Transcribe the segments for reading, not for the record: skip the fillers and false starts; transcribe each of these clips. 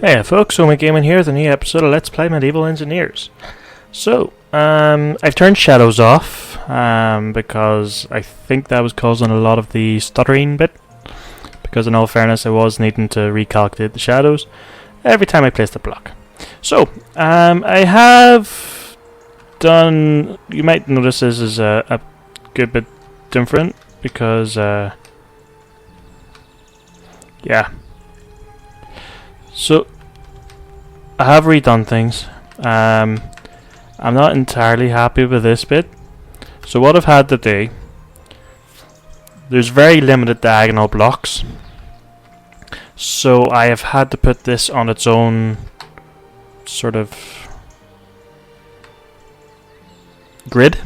Hey folks, Omid Gaming here with a new episode of Let's Play Medieval Engineers. So, I've turned shadows off, because I think that was causing a lot of the stuttering bit. Because in all fairness, I was needing to recalculate the shadows every time I placed a block. So, I have done, you might notice this is a good bit different, because, yeah. So, I have redone things. I'm not entirely happy with this bit. So what I've had to do, there's very limited diagonal blocks. So I have had to put this on its own sort of grid.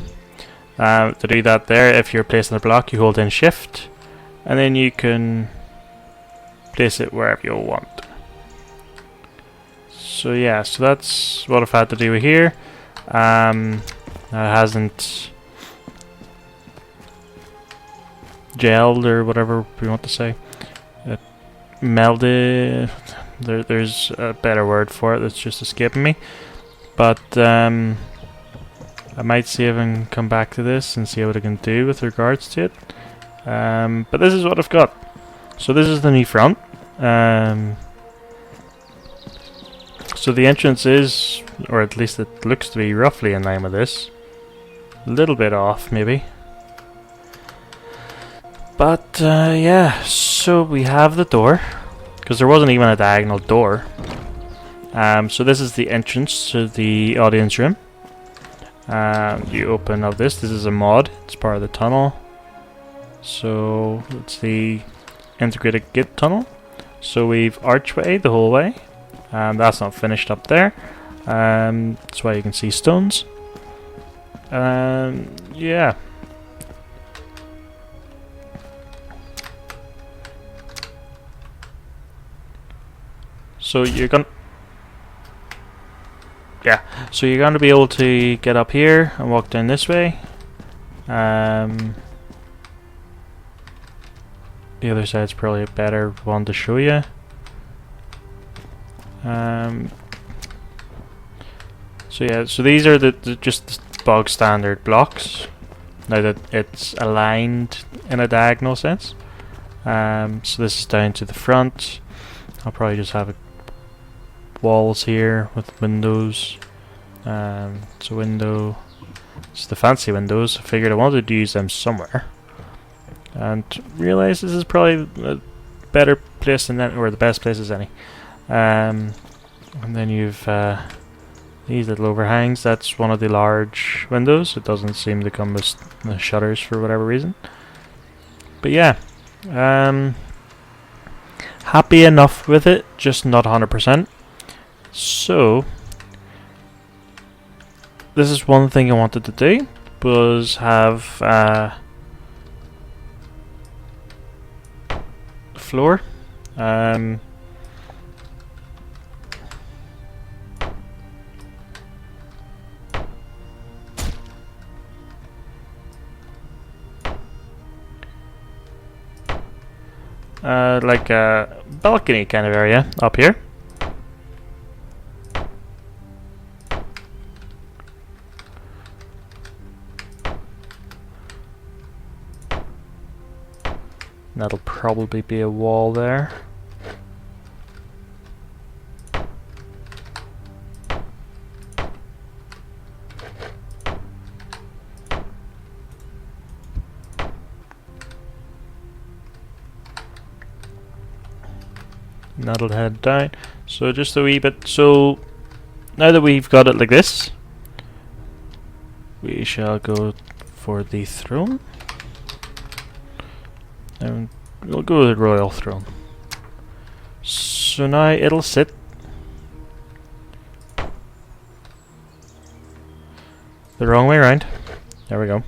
To do that there, if you're placing a block, you hold in shift, and then you can place it wherever you want. So yeah, so that's what I've had to do here. It hasn't gelled or whatever we want to say. It melded. There's a better word for it that's just escaping me. But I might see if I can come back to this and see what I can do with regards to it. But this is what I've got. So this is the new front. So the entrance is, or at least it looks to be roughly in line with this. A little bit off, maybe. But, yeah, so we have the door. Because there wasn't even a diagonal door. So this is the entrance to the audience room. You open up this is a mod. It's part of the tunnel. So, it's the integrated gate tunnel. So we've archway the whole way. That's not finished up there. That's why you can see stones. Yeah. So you're gonna... Yeah. So you're going to be able to get up here and walk down this way. The other side's probably a better one to show you. So yeah, so these are the just the bog standard blocks. Now that it's aligned in a diagonal sense. So this is down to the front. I'll probably just have walls here with windows. It's a window. It's the fancy windows. I figured I wanted to use them somewhere, and realized this is probably a better place than that, or the best place as any. And then you've these little overhangs. That's one of the large windows. It doesn't seem to come with the shutters for whatever reason. But yeah, happy enough with it, just not 100%. So this is one thing I wanted to do, was have floor. Like a balcony kind of area up here. That'll probably be a wall there. And that'll head down. So just a wee bit. So now that we've got it like this, we shall go for the throne. And we'll go with the royal throne. So now it'll sit the wrong way around. There we go.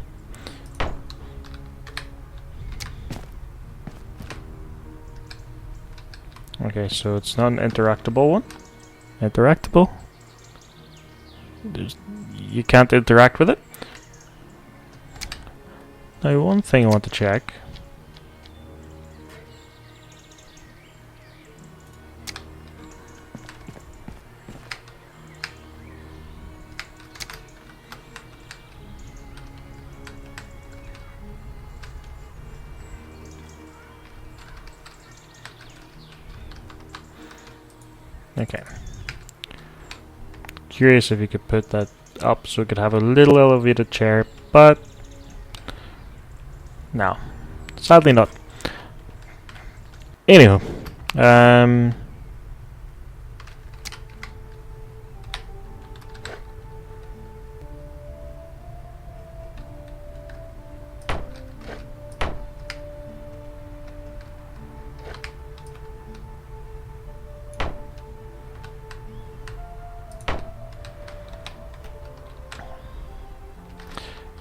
Okay, so it's not an interactable one. Interactable? You can't interact with it. Now, one thing I want to check. Okay. Curious if you could put that up so we could have a little elevated chair, but no, sadly not. Anywho,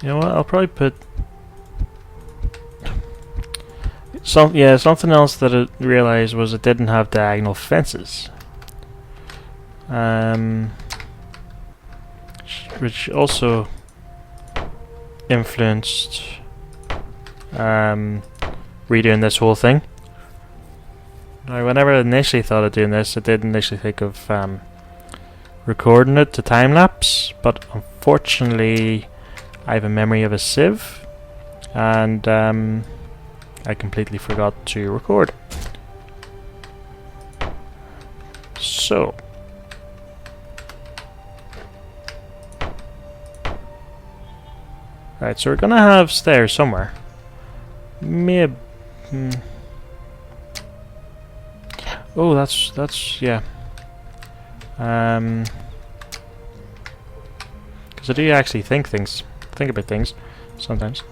you know what? I'll probably put something else that I realized was it didn't have diagonal fences, which also influenced redoing this whole thing. Now, whenever I initially thought of doing this, I did initially think of recording it to time lapse, but unfortunately I have a memory of a sieve, and I completely forgot to record. So right, so we're gonna have stairs somewhere. Maybe. Oh, that's yeah. Because I do actually think about things sometimes.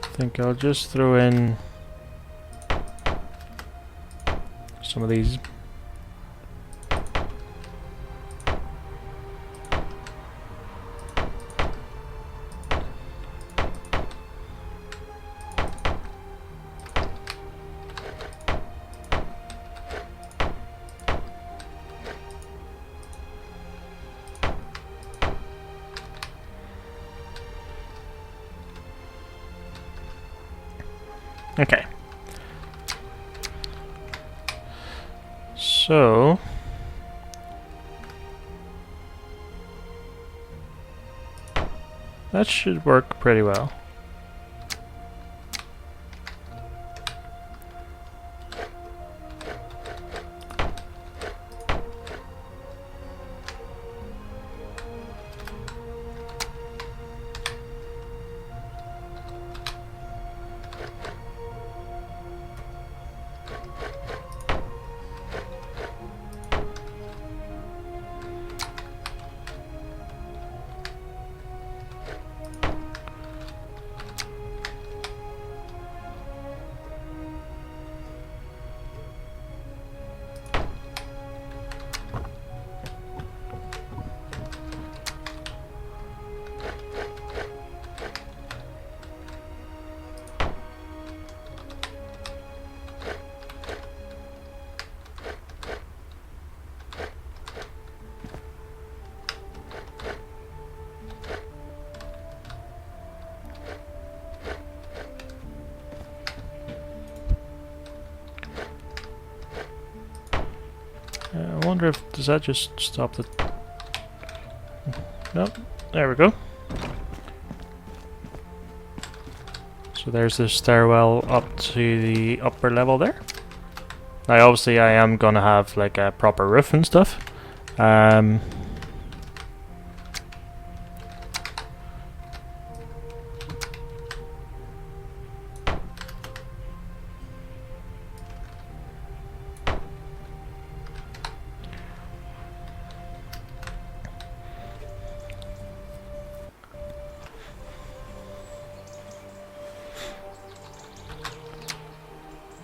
I think I'll just throw in some of these. Okay. So that should work pretty well. I wonder if does that just stop the... Nope, there we go. So there's the stairwell up to the upper level there. Now obviously I am gonna have like a proper roof and stuff.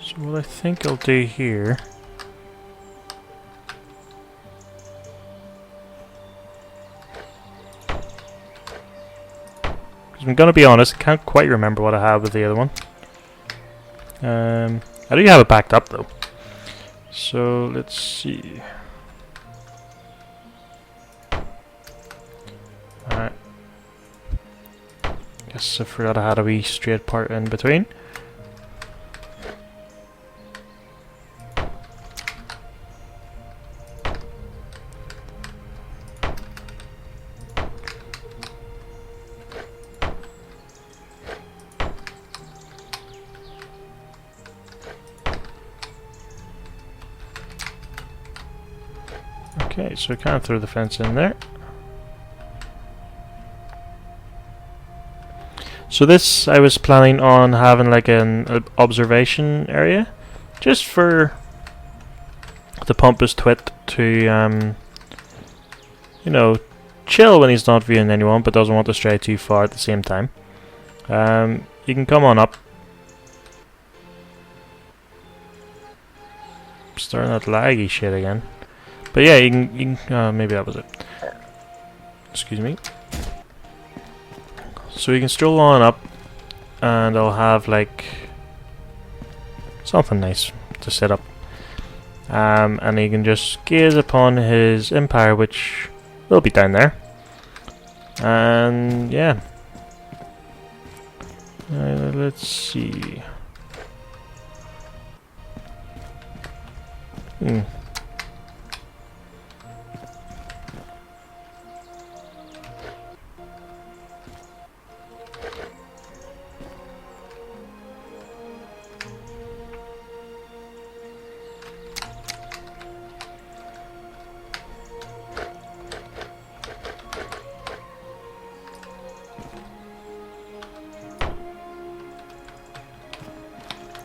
So what I think I'll do here, because I'm gonna be honest, I can't quite remember what I had with the other one. I do have it backed up though. So let's see. things. I forgot I had a wee straight part in between. Okay, so we can't throw the fence in there. So this, I was planning on having like an observation area, just for the pompous twit to, you know, chill when he's not viewing anyone, but doesn't want to stray too far at the same time. You can come on up. Starting that laggy shit again. But yeah, you can maybe that was it. Excuse me. So you can stroll on up, and I'll have like something nice to set up. And you can just gaze upon his empire, which will be down there. And yeah. Let's see.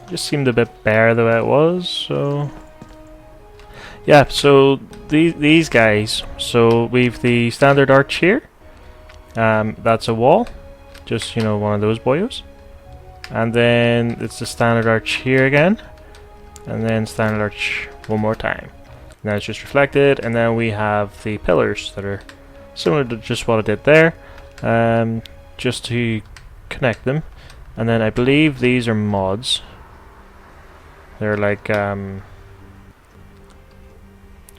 Just seemed a bit bare the way it was, so yeah. So these guys. So we've the standard arch here. That's a wall, just one of those boyos, and then it's the standard arch here again, and then standard arch one more time. Now it's just reflected, and then we have the pillars that are similar to just what I did there, just to connect them. And then I believe these are mods. They're like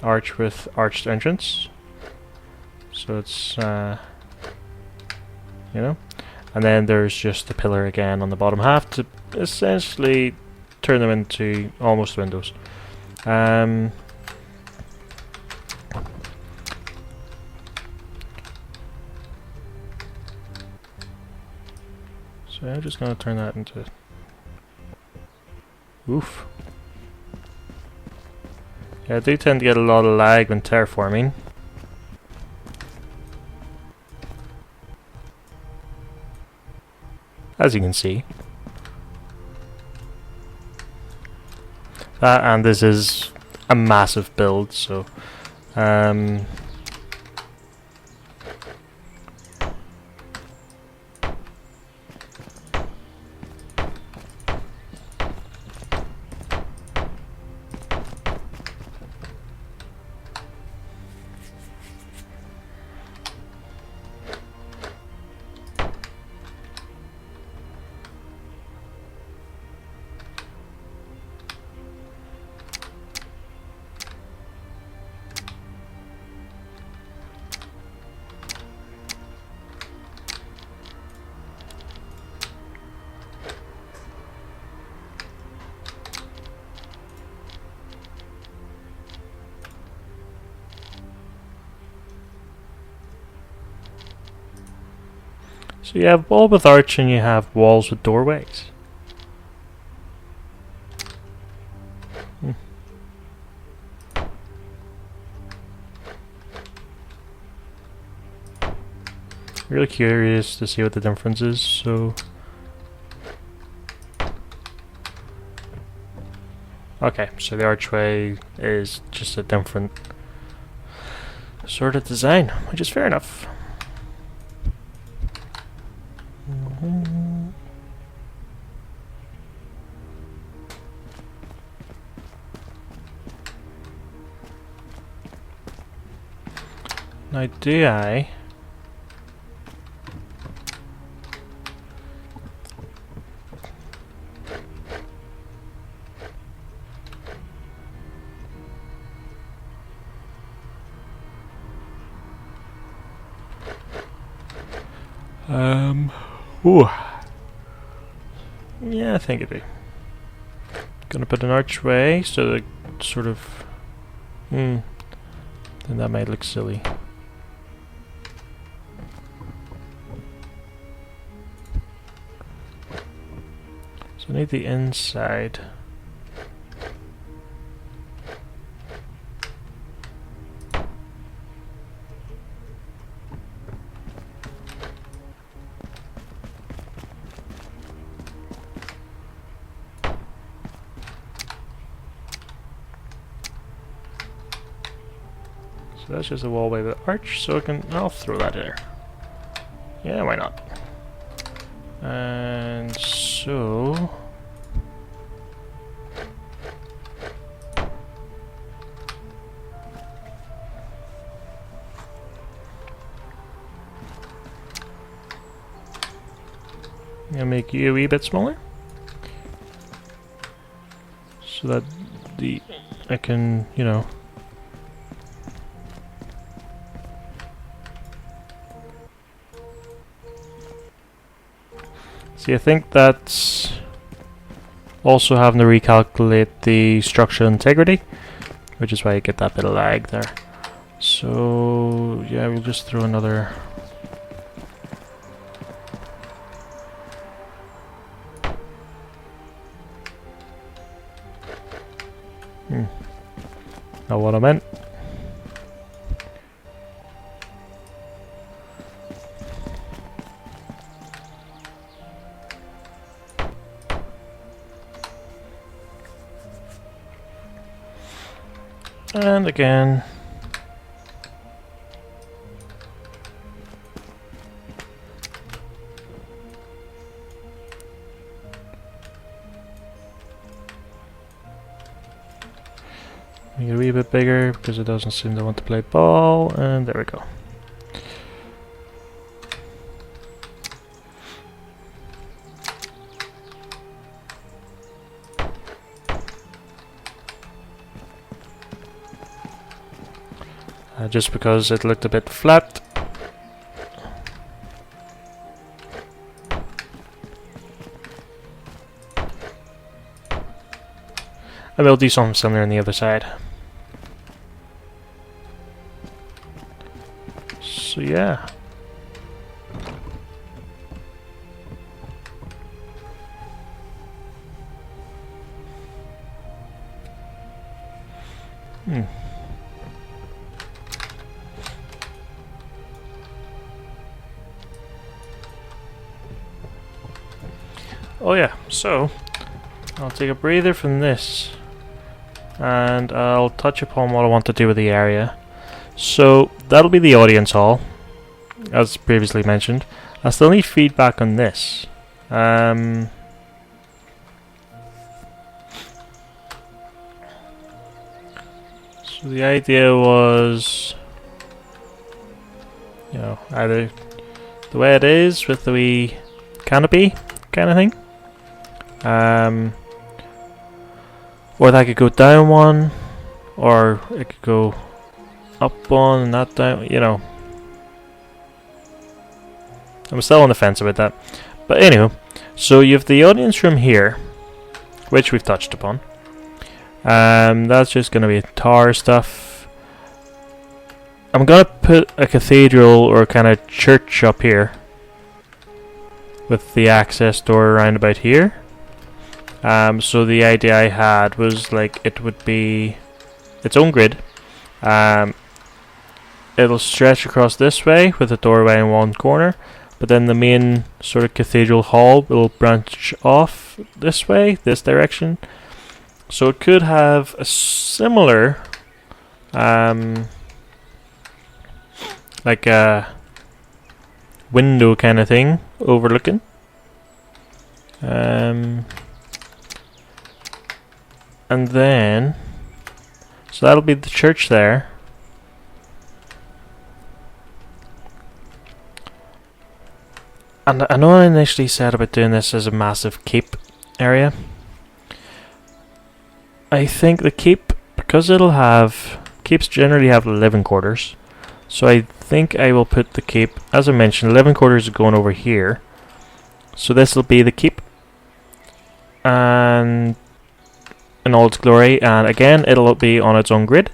arch with arched entrance, so it's and then there's just the pillar again on the bottom half to essentially turn them into almost windows. So I'm just going to turn that into... Oof. Yeah, I do tend to get a lot of lag when terraforming. As you can see. And this is a massive build, so... So you have wall with arch and you have walls with doorways. Really curious to see what the difference is, so... Okay, so the archway is just a different sort of design, which is fair enough. Now do I... Ooh. Yeah, I think it'd be. Gonna put an archway so that sort of. Then that might look silly. So I need the inside. So that's just a wall by the arch, so I'll throw that there. Yeah, why not? And so I'll make you a wee bit smaller, so that I can, you know. See, I think that's also having to recalculate the structural integrity, which is why you get that bit of lag there. So yeah, we'll just throw another. Not what I meant. And again. Make it a wee bit bigger because it doesn't seem to want to play ball, and there we go. Just because it looked a bit flat. And we'll do something similar on the other side. So yeah. Oh yeah, so I'll take a breather from this and I'll touch upon what I want to do with the area. So that'll be the audience hall, as previously mentioned. I still need feedback on this. So the idea was, you know, either the way it is with the wee canopy kind of thing. Or that could go down one, or it could go up one and not down, you know. I'm still on the fence about that. But anyway, so you have the audience room here, which we've touched upon. That's just going to be tower stuff. I'm going to put a cathedral or kind of church up here, with the access door around about here. So the idea I had was like it would be its own grid. It'll stretch across this way with a doorway in one corner, but then the main sort of cathedral hall will branch off this way, this direction. So it could have a similar like a window kind of thing overlooking. And then, so that'll be the church there. And I know I initially said about doing this as a massive keep area. I think the keep, because it'll have, keeps generally have living quarters. So I think I will put the keep, as I mentioned, living quarters are going over here. So this will be the keep, and in all its glory, and again it'll be on its own grid,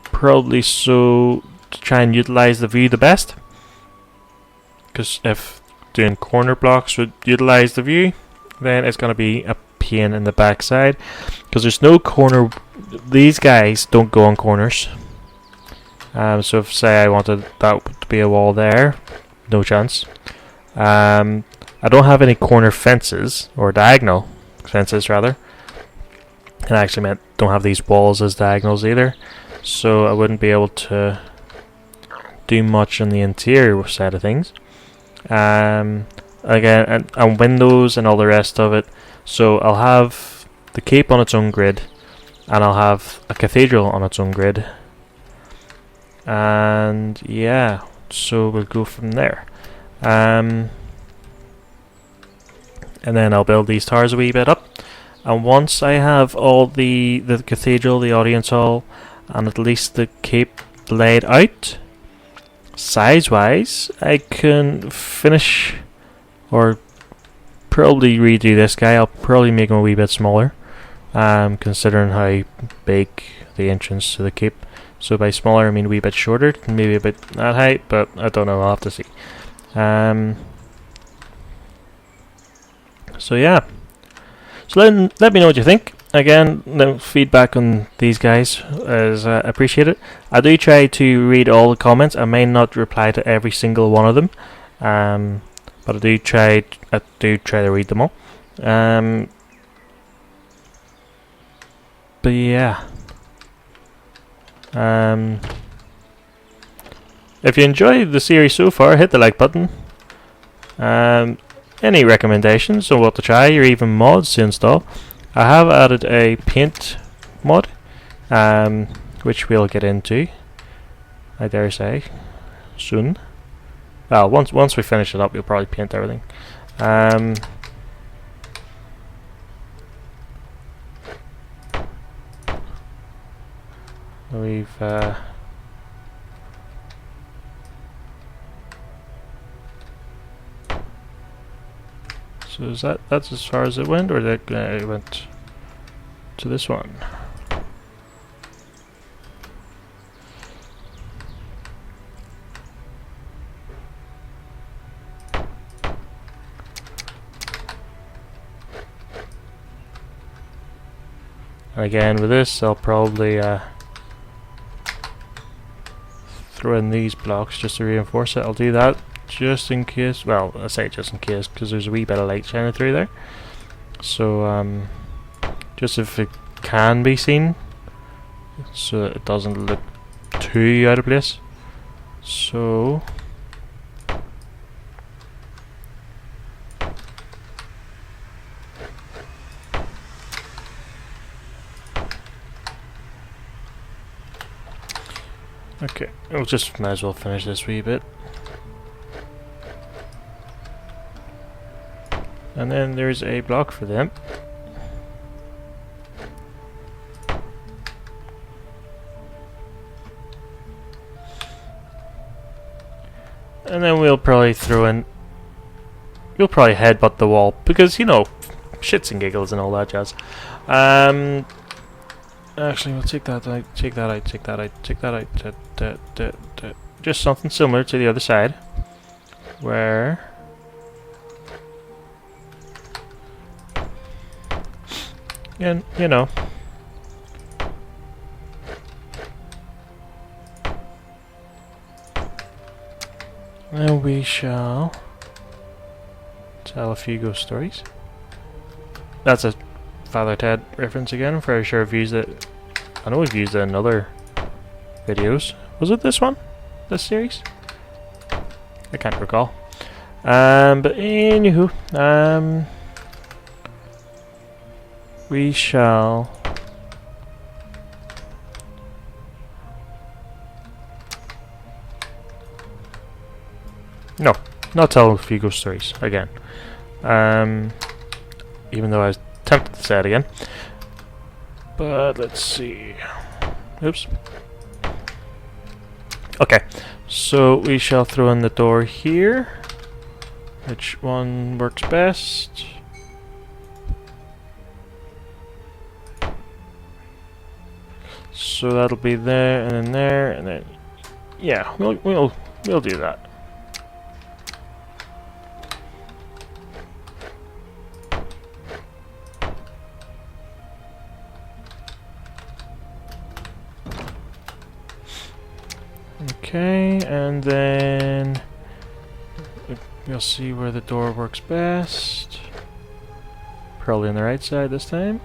probably so to try and utilize the view the best, because if doing corner blocks would utilize the view, then it's going to be a pain in the backside, because there's no corner. These guys don't go on corners. So if say I wanted that to be a wall there, no chance. I don't have any corner fences, or diagonal fences rather. And I actually meant don't have these walls as diagonals either, so I wouldn't be able to do much on the interior side of things. Again, and windows and all the rest of it. So I'll have the cape on its own grid, and I'll have a cathedral on its own grid. And yeah, so we'll go from there. And then I'll build these towers a wee bit up. And once I have all the cathedral, the audience hall, and at least the cape laid out, size-wise, I can finish, or probably redo this guy. I'll probably make him a wee bit smaller, considering how big the entrance to the cape. So by smaller, I mean a wee bit shorter, maybe a bit that height, but I don't know. I'll have to see. So yeah. So let me know what you think. Again, the feedback on these guys is appreciated. I do try to read all the comments. I may not reply to every single one of them, but I do try to read them all. But yeah. If you enjoyed the series so far, hit the like button. Any recommendations on what to try, or even mods to install? I have added a paint mod, which we'll get into, I dare say, soon. Well, once we finish it up, we'll probably paint everything. We've so is that's as far as it went, or that it went to this one? And again, with this, I'll probably throw in these blocks just to reinforce it. I'll do that just in case. Well, I say just in case because there's a wee bit of light shining through there. So just if it can be seen, so it doesn't look too out of place. So okay, we'll just might as well finish this wee bit. And then there's a block for them. And then we'll probably throw in, we'll probably headbutt the wall because, you know, shits and giggles and all that jazz. Actually, we'll take that out, take that out, take that out, take that out. Just something similar to the other side, where and you know, and we shall tell a few ghost stories. That's a Father Ted reference again. I'm very sure I've used it. I know we've used it in other videos. Was it this one? This series? I can't recall. But anywho, we shall not tell a few ghost stories again. Even though I was tempted to say it again. But let's see. Oops. Okay, so we shall throw in the door here. which one works best. So that'll be there, and then yeah, we'll do that. Okay, and then we'll see where the door works best. Probably on the right side this time.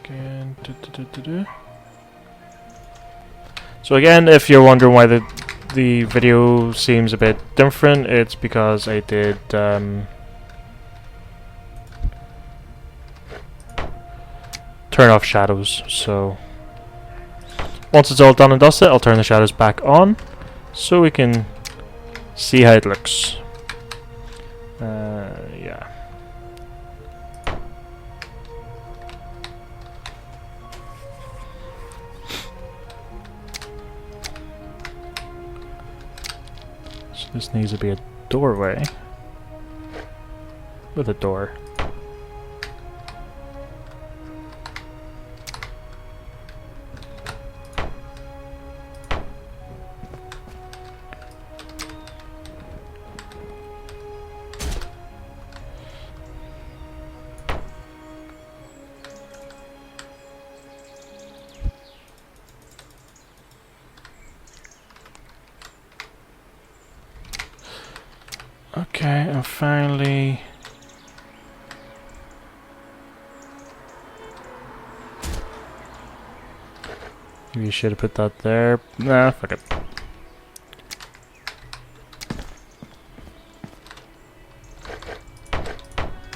Again, So again, if you're wondering why the video seems a bit different, it's because I did turn off shadows. So once it's all done and dusted, I'll turn the shadows back on so we can see how it looks. Yeah. This needs to be a doorway with a door. Okay, and finally maybe you should have put that there. Nah, fuck it.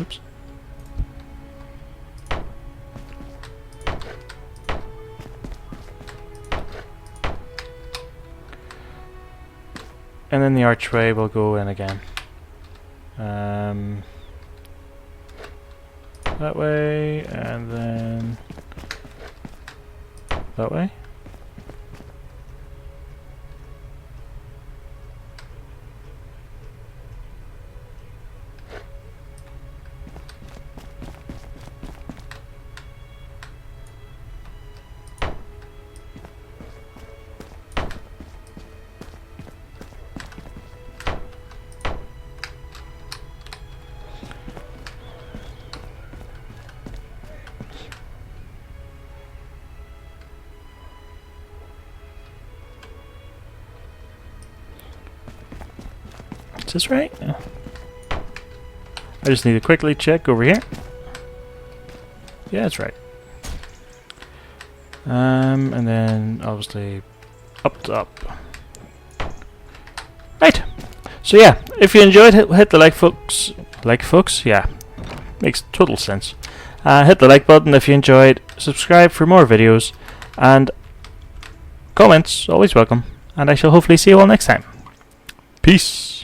Oops. And then the archway will go in again. That way, and then that way. Is this right? Yeah. I just need to quickly check over here. Yeah, that's right. And then obviously up to up. Right. So yeah, if you enjoyed, hit the like, folks. Like, folks, yeah, makes total sense. Hit the like button if you enjoyed. Subscribe for more videos, and comments always welcome. And I shall hopefully see you all next time. Peace.